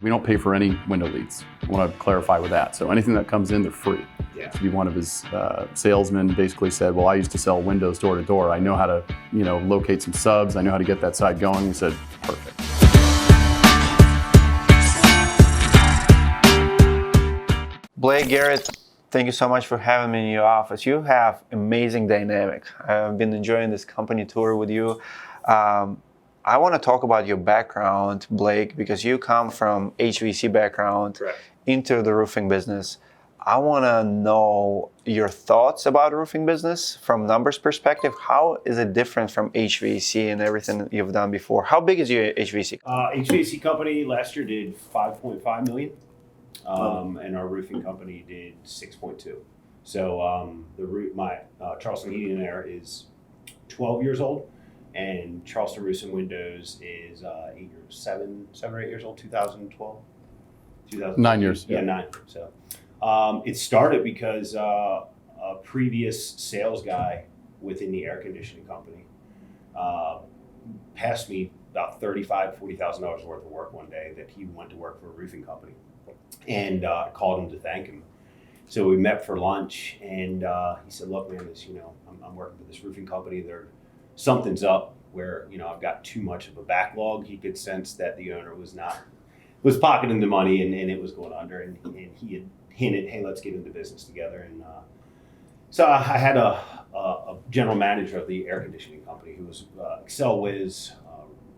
We don't pay for any window leads. I want to clarify with that. So anything that comes in, they're free. Yeah. So one of his salesmen basically said, well, I used to sell windows door to door. I know how to, locate some subs. I know how to get that side going. He said, perfect. Blake, Garrett, thank you so much for having me in your office. You have amazing dynamic. I've been enjoying this company tour with you. I want to talk about your background, Blake, because you come from HVAC background Correct. into the roofing business. I want to know your thoughts about roofing business from numbers perspective. How is it different from HVAC and everything that you've done before? How big is your HVAC? HVAC company last year did 5.5 million, and our roofing company did 6.2. So my Charleston Heating and Air is 12 years old, and Charleston Roofs Windows is 7 or 8 years old. 2012. 9 years. Yeah, 9. So it started because a previous sales guy within the air conditioning company passed me about $40,000 worth of work one day that he went to work for a roofing company, and called him to thank him. So we met for lunch, and he said, "Look, man, I'm working for this roofing company. Something's up where I've got too much of a backlog." He could sense that the owner was pocketing the money, and it was going under, and he had hinted, "Hey, let's get into business together." And so I had a general manager of the air conditioning company who was Excel whiz,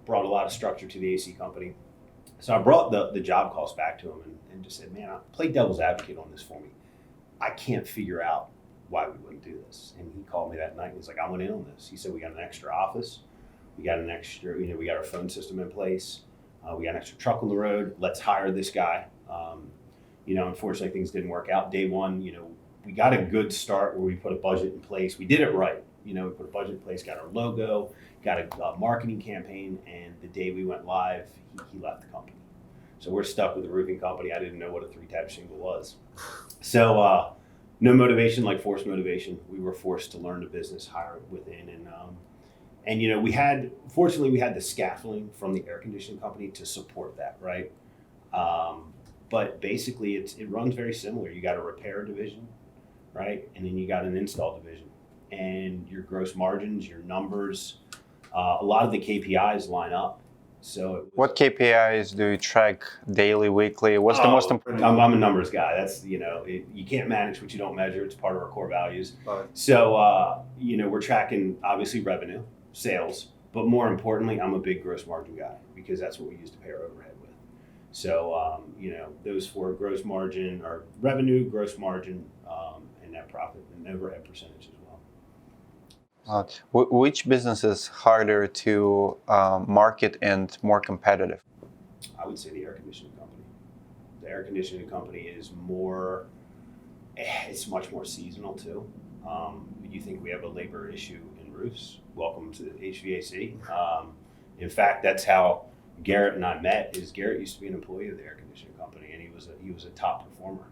brought a lot of structure to the AC company. So I brought the job cost back to him and just said, "Man, play devil's advocate on this for me. I can't figure out why we wouldn't do this." And he called me that night and he's like, "I went in on this." He said, "We got an extra office. We got an extra, we got our phone system in place. We got an extra truck on the road. Let's hire this guy." Unfortunately, things didn't work out. Day one, we got a good start where we put a budget in place. We did it right. We put a budget in place, got our logo, got a marketing campaign, and the day we went live, he left the company. So we're stuck with the roofing company. I didn't know what a 3-tab shingle was. So no motivation like forced motivation. We were forced to learn the business, hire it within, and fortunately we had the scaffolding from the air conditioning company to support that, right? But basically it runs very similar. You got a repair division, right? And then you got an install division, and your gross margins, your numbers, a lot of the KPIs line up. So what KPIs do you track daily, weekly? What's the most important? I'm a numbers guy. That's, you can't manage what you don't measure. It's part of our core values. Right. So, we're tracking obviously revenue, sales, but more importantly, I'm a big gross margin guy because that's what we use to pay our overhead with. So, those 4: gross margin or revenue, gross margin, and net profit and overhead percentage as well. Which business is harder to market and more competitive? I would say the air conditioning company. The air conditioning company is it's much more seasonal too. You think we have a labor issue in roofs? Welcome to HVAC. In fact, that's how Garrett and I met. Garrett used to be an employee of the air conditioning company, and he was a top performer.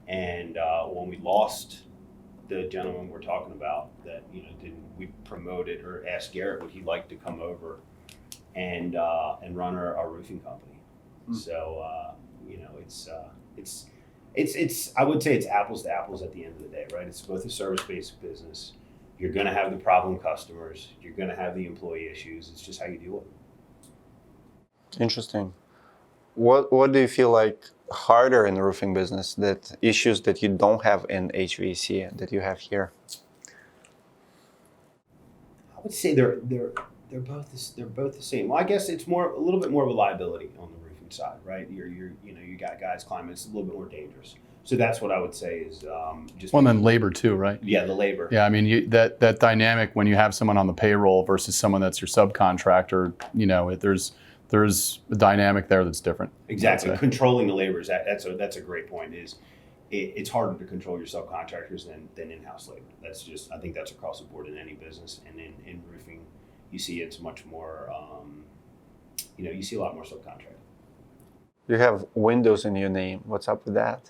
And when we lost the gentleman we're talking about, that we promoted or asked Garrett would he like to come over and run our roofing company. So it's I would say it's apples to apples at the end of the day, right? It's both a service-based business. You're going to have the problem customers. You're going to have the employee issues. It's just how you deal with them. Interesting. What do you feel like harder in the roofing business, that issues that you don't have in HVAC that you have here? I would say they're both the same. Well, I guess it's a little bit more of a liability on the roofing side, right? You got guys climbing. It's a little bit more dangerous. So that's what I would say is just. Well, and then labor too, right? Yeah, the labor. Yeah, I mean that dynamic when you have someone on the payroll versus someone that's your subcontractor, there's a dynamic there that's different. Exactly. Controlling the labor that's a great point. It's harder to control your subcontractors than in-house labor. I think that's across the board in any business, and in roofing, you see it's much more. You see a lot more subcontracting. You have windows in your name. What's up with that?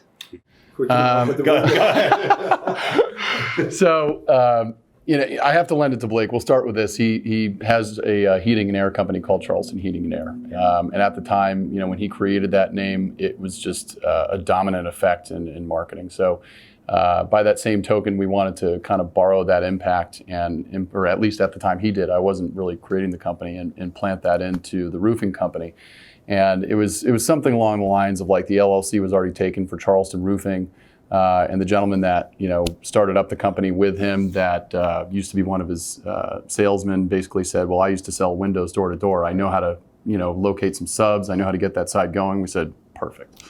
Go ahead. So I have to lend it to Blake. We'll start with this. He has a heating and air company called Charleston Heating and Air. And at the time, when he created that name, it was just a dominant effect in marketing. So by that same token, we wanted to kind of borrow that impact or at least at the time he did. I wasn't really creating the company and plant that into the roofing company. And it was something along the lines of like the LLC was already taken for Charleston Roofing. And the gentleman that started up the company with him that used to be one of his salesmen basically said, well, I used to sell windows door to door. I know how to locate some subs. I know how to get that side going. We said, perfect.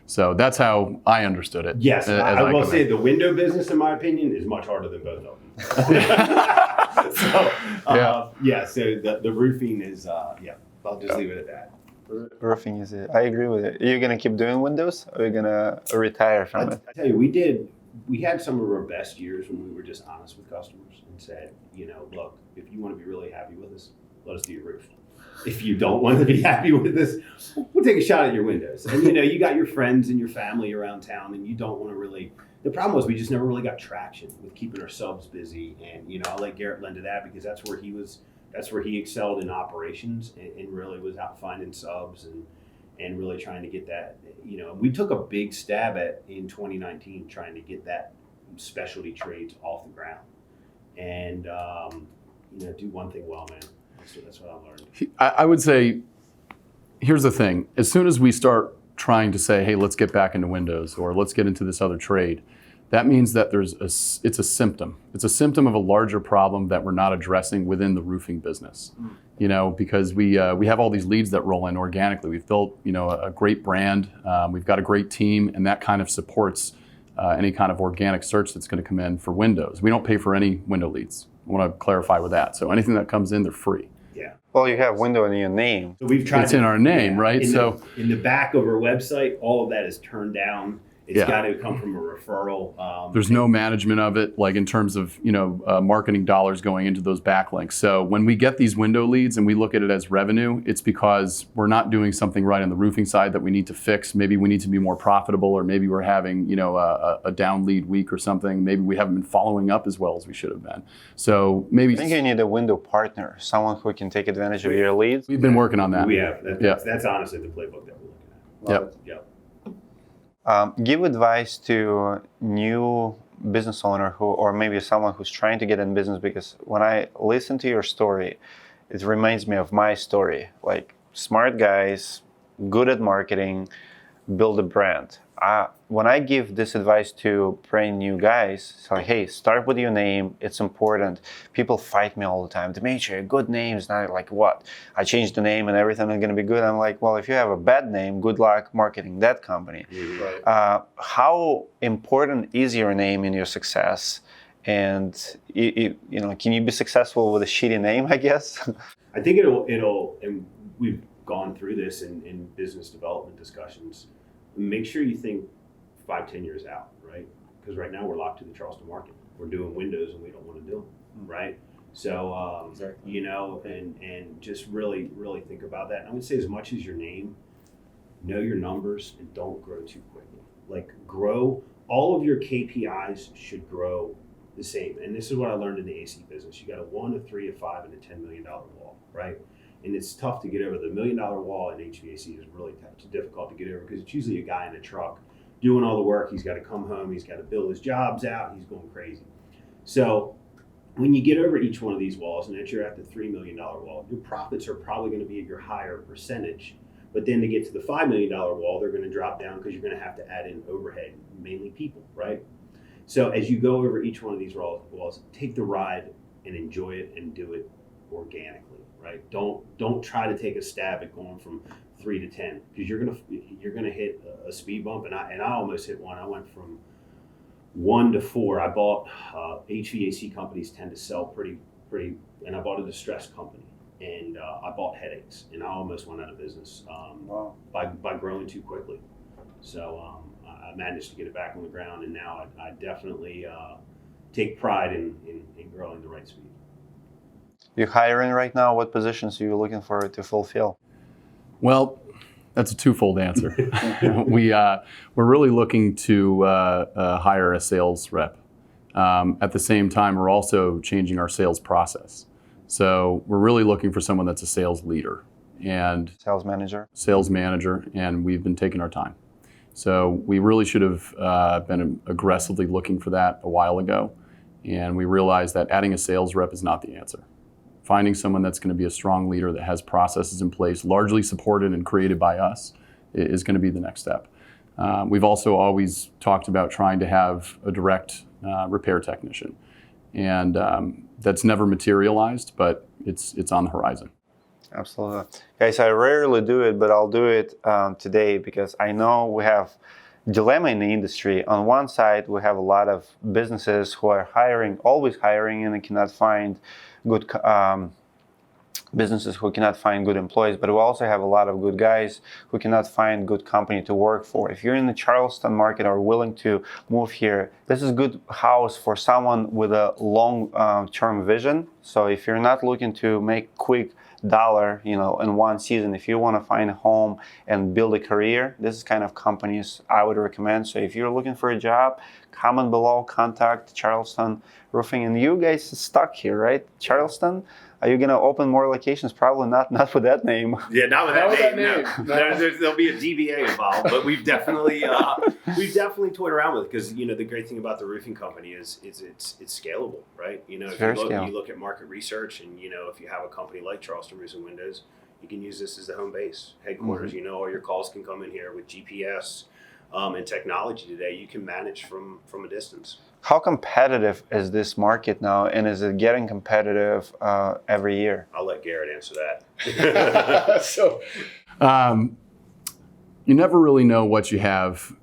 So that's how I undered it. Yes, I will say the window business, in my opinion, is much harder than both of them. So the roofing is, I'll just leave it at that. Roofing is it. I agree with it. Are you going to keep doing windows or are you going to retire from it? I tell you, we had some of our best years when we were just honest with customers and said, look, if you want to be really happy with us, let us do your roof. If you don't want to be happy with us, we'll take a shot at your windows. And you got your friends and your family around town and you don't want to really, the problem was we just never really got traction with keeping our subs busy. And, I'll let Garrett lend to that because that's where he excelled in operations and really was out finding subs and really trying to get that, we took a big stab in 2019 trying to get that specialty trades off the ground and, do one thing well, man. That's what I learned. I would say, here's the thing. As soon as we start trying to say, hey, let's get back into windows or let's get into this other trade, that means that it's a symptom. It's a symptom of a larger problem that we're not addressing within the roofing business. Because we have all these leads that roll in organically. We've built, a great brand. We've got a great team, and that kind of supports any kind of organic search that's going to come in for windows. We don't pay for any window leads. I want to clarify with that. So anything that comes in, they're free. Yeah. Well, you have window in your name. So we've tried. It's in our name, right? In the back of our website, all of that is turned down. It's got to come from a referral. There's no management of it, like in terms of marketing dollars going into those backlinks. So when we get these window leads and we look at it as revenue, it's because we're not doing something right on the roofing side that we need to fix. Maybe we need to be more profitable, or maybe we're having a down lead week or something. Maybe we haven't been following up as well as we should have been. So maybe I think you need a window partner, someone who can take advantage of your leads. We've been working on that. We have. That's honestly the playbook that we're looking at. Yep. Give advice to new business owner or maybe someone who's trying to get in business, because when I listen to your story, it reminds me of my story. Like smart guys, good at marketing, build a brand. When I give this advice to brand new guys, it's like, hey, start with your name. It's important. People fight me all the time. Dimitri, a good name is not like what? I changed the name and everything is going to be good. I'm like, well, if you have a bad name, good luck marketing that company. Right. How important is your name in your success? And can you be successful with a shitty name, I guess? I think it'll, and we've gone through this in business development discussions. Make sure you think 5-10 years out, right? Because right now we're locked to the Charleston market. We're doing windows and we don't want to do them, right? So, Exactly. and just really, really think about that. And I would say as much as your name, know your numbers and don't grow too quickly. Like grow, all of your KPIs should grow the same. And this is what I learned in the AC business. You got a 1, a 3, a 5, and a $10 million wall, right? And it's tough to get over. The $1 million wall in HVAC is really tough. It's difficult to get over because it's usually a guy in a truck doing all the work. He's got to come home. He's got to bill his jobs out. He's going crazy. So when you get over each one of these walls and that you're at the $3 million wall, your profits are probably going to be at your higher percentage. But then to get to the $5 million wall, they're going to drop down because you're going to have to add in overhead, mainly people, right? So as you go over each one of these walls, take the ride and enjoy it and do it organically. Right? Don't try to take a stab at going from 3 to 10 because you're gonna hit a speed bump, and I almost hit one. I went from 1 to 4. I bought HVAC companies tend to sell pretty, and I bought a distressed company, and I bought headaches, and I almost went out of business by growing too quickly. So I managed to get it back on the ground, and now I definitely take pride in growing the right speed. You're hiring right now. What positions are you looking for to fulfill? Well, that's a twofold answer. We're really looking to hire a sales rep. At the same time, we're also changing our sales process. So we're really looking for someone that's a sales leader and sales manager, and we've been taking our time. So we really should have been aggressively looking for that a while ago, and we realized that adding a sales rep is not the answer. Finding someone that's going to be a strong leader that has processes in place, largely supported and created by us, is going to be the next step. We've also always talked about trying to have a direct repair technician, and that's never materialized, but it's on the horizon. Absolutely. Guys, I rarely do it, but I'll do it today because I know we have dilemma in the industry. On one side, we have a lot of businesses who are always hiring, and they cannot find good businesses who cannot find good employees, but we also have a lot of good guys who cannot find good company to work for. If you're in the Charleston market or willing to move here, this is a good house for someone with a long-term vision. So if you're not looking to make quick dollar, in one season, if you want to find a home and build a career, this is kind of companies I would recommend. So if you're looking for a job, comment below, contact Charleston Roofing. And you guys are stuck here, right? Charleston? Are you going to open more locations? Probably not with that name. Yeah, not with that name. No. There'll be a DBA involved, but we've definitely toyed around with it because the great thing about the roofing company is it's scalable, right? You look at market research, and if you have a company like Charleston Roofs Windows, you can use this as the home base headquarters. Mm-hmm. All your calls can come in here with GPS and technology today. You can manage from a distance. How competitive is this market now, and is it getting competitive every year? I'll let Garrett answer that. So, you never really know what you have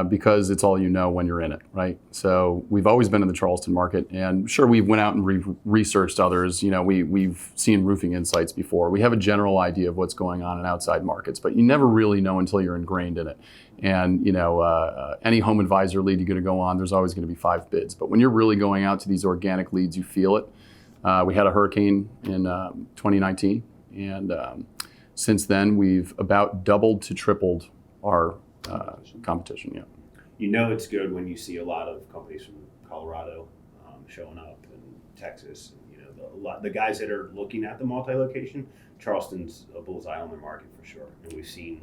because it's all you know when you're in it, right? So we've always been in the Charleston market, and sure, we went out and researched others. We've seen Roofing Insights before. We have a general idea of what's going on in outside markets, but you never really know until you're ingrained in it. And any home advisor lead you're going to go on, there's always going to be 5 bids. But when you're really going out to these organic leads, you feel it. We had a hurricane in 2019, and since then we've about doubled to tripled our competition. Yeah. It's good when you see a lot of companies from Colorado showing up, and Texas. The guys that are looking at the multi-location, Charleston's a bullseye on their market for sure, and we've seen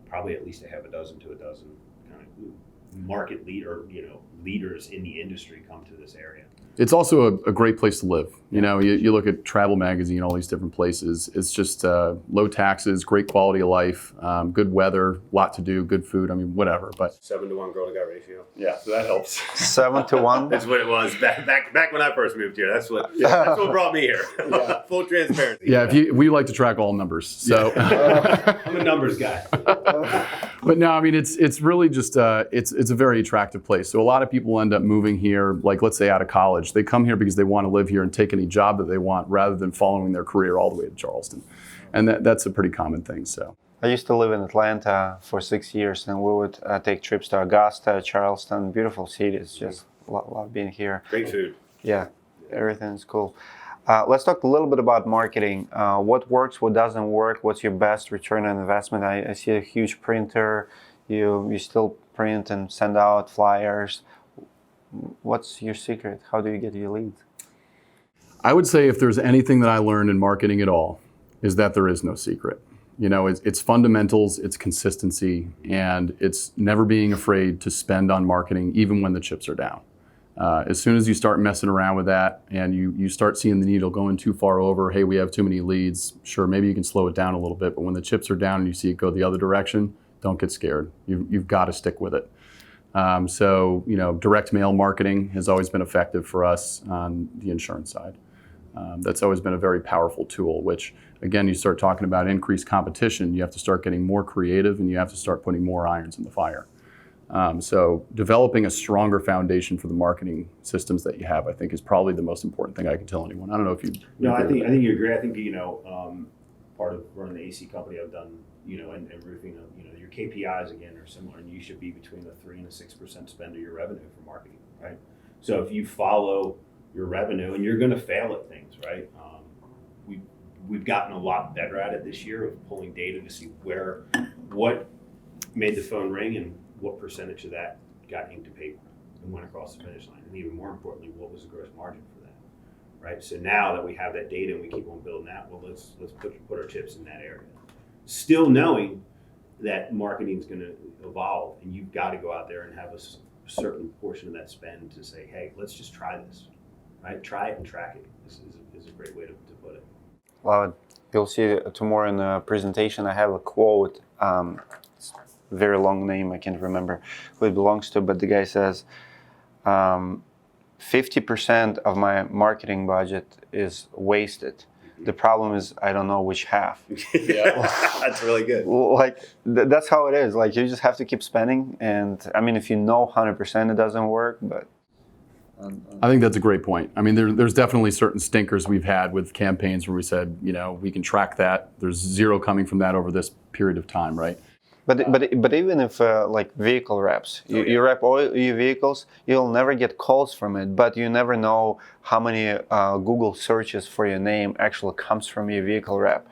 probably at least a half a dozen to a dozen kind of market leaders in the industry come to this area. It's also a great place to live. You look at Travel Magazine, all these different places. It's just low taxes, great quality of life, good weather, lot to do, good food. I mean, whatever. But 7-to-1 girl to guy ratio. Yeah, so that helps. 7-to-1. That's what it was back when I first moved here. That's what brought me here. Yeah. Full transparency. Yeah, we like to track all numbers. So I'm a numbers guy. But no, I mean it's really just it's a very attractive place. So a lot of people end up moving here, like let's say out of college. They come here because they want to live here and take any job that they want, rather than following their career all the way to Charleston, and that's a pretty common thing. So I used to live in Atlanta for 6 years, and we would take trips to Augusta, Charleston, beautiful cities. Just love being here. Great food. Yeah, everything's cool. Let's talk a little bit about marketing. What works, what doesn't work? What's your best return on investment? I see a huge printer. You still print and send out flyers. What's your secret? How do you get your leads? I would say if there's anything that I learned in marketing at all, is that there is no secret. It's fundamentals, it's consistency, and it's never being afraid to spend on marketing even when the chips are down. As soon as you start messing around with that and you start seeing the needle going too far over, hey, we have too many leads, sure, maybe you can slow it down a little bit, but when the chips are down and you see it go the other direction, don't get scared. You've got to stick with it. So direct mail marketing has always been effective for us on the insurance side. That's always been a very powerful tool, which again, you start talking about increased competition, you have to start getting more creative and you have to start putting more irons in the fire. So developing a stronger foundation for the marketing systems that you have, I think, is probably the most important thing I can tell anyone. I don't know if you. No, I think you agree. I think part of running the AC company I've done, and roofing, your KPIs again are similar, and you should be between a 3 and a 6% spend of your revenue for marketing, right? So if you follow your revenue, and you're going to fail at things, right? We've gotten a lot better at it this year of pulling data to see what made the phone ring and what percentage of that got inked to paper. and went across the finish line? And even more importantly, what was the gross margin for that? Right. So now that we have that data and we keep on building that, well, let's put our chips in that area. Still knowing that marketing is going to evolve, and you've got to go out there and have a certain portion of that spend to say, hey, let's just try this. Right. Try it and track it. This is a great way to put it. Love it. You'll see tomorrow in the presentation. I have a quote. It's a very long name. I can't remember who it belongs to, but the guy says, 50% of my marketing budget is wasted. The problem is I don't know which half. Yeah, that's really good. Like that's how it is. Like you just have to keep spending. And I mean, if you know 100% it doesn't work, but. I think that's a great point. I mean, there's definitely certain stinkers we've had with campaigns where we said, we can track that. There's zero coming from that over this period of time, right? But even if like vehicle reps, you rep all your vehicles, you'll never get calls from it. But you never know how many Google searches for your name actually comes from your vehicle rep.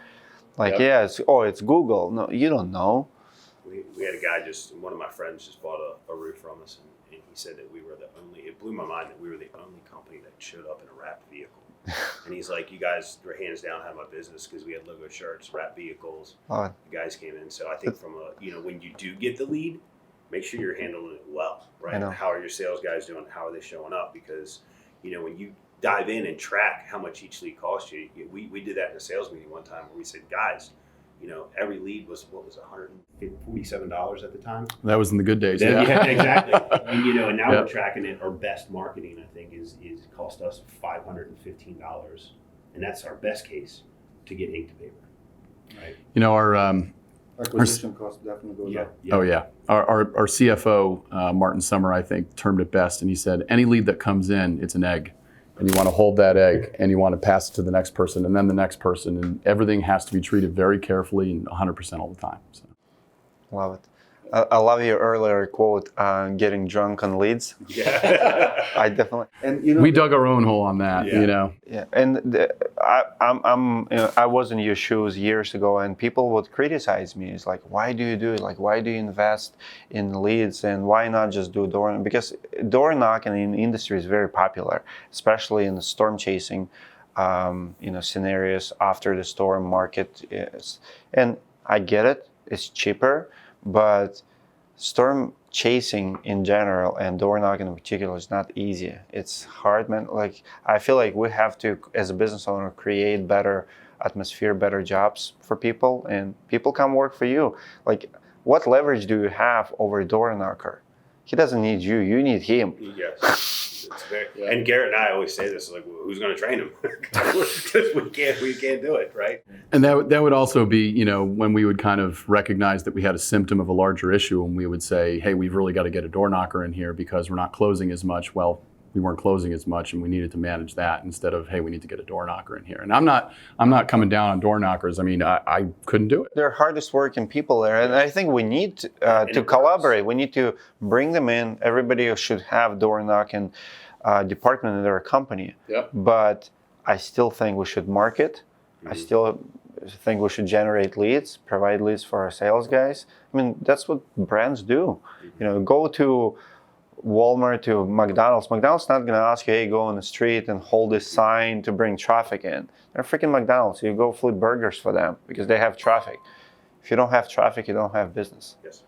Like, Yep. it's Google. No, you don't know. We had a guy one of my friends just bought a roof from us, and he said that we were it blew my mind that we were the only company that showed up in a wrapped vehicle. And he's like, you guys were hands down had my business because we had logo shirts, wrapped vehicles. Oh. The guys came in. So I think from when you do get the lead, make sure you're handling it well, right? I know. How are your sales guys doing? How are they showing up? Because, when you dive in and track how much each lead cost you, we did that in a sales meeting one time where we said, guys, every lead was $147 at the time. That was in the good days. Yeah, exactly. And now we're tracking it. Our best marketing, I think, is cost us $515, and that's our best case to get ink to paper. Right. Our acquisition cost definitely goes up. Oh yeah, our CFO Martin Summer, I think, termed it best, and he said any lead that comes in, it's an egg. And you want to hold that egg and you want to pass it to the next person and then the next person. And everything has to be treated very carefully and 100% all the time. So. Love it. I love your earlier quote, getting drunk on leads. Yeah. I definitely. And we dug our own hole on that, Yeah, and I was in your shoes years ago, and people would criticize me. It's like, why do you do it? Like, why do you invest in leads, and why not just do door? Because door knocking in the industry is very popular, especially in the storm chasing, scenarios after the storm market is. And I get it; it's cheaper, but storm chasing in general and door knocking in particular is not easy. It's hard, man. Like, I feel like we have to, as a business owner, create better atmosphere, better jobs for people, and people come work for you. Like, what leverage do you have over a door knocker? He doesn't need you. You need him. Yes. And Garrett and I always say this, like, well, who's going to train him? we can't do it, right? And that would also be, when we would kind of recognize that we had a symptom of a larger issue, and we would say, hey, we've really got to get a door knocker in here because we're not closing as much. Well, we weren't closing as much, and we needed to manage that instead of, hey, we need to get a door knocker in here. And I'm not coming down on door knockers. I mean, I couldn't do it. They're hardest working people there, and I think we need to collaborate. We need to bring them in. Everybody should have door knocking department in their company. Yep. But I still think we should market. I still think we should generate leads, provide leads for our sales guys. I mean, that's what brands do. Go to Walmart, to McDonald's. McDonald's not going to ask you, hey, go on the street and hold this sign to bring traffic in. They're freaking McDonald's. You go flip burgers for them because they have traffic. If you don't have traffic, you don't have business. Yes.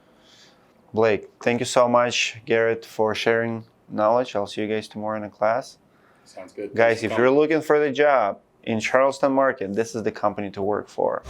Blake, thank you so much, Garrett, for sharing knowledge. I'll see you guys tomorrow in the class. Sounds good. Guys, if you're looking for the job in Charleston market, this is the company to work for.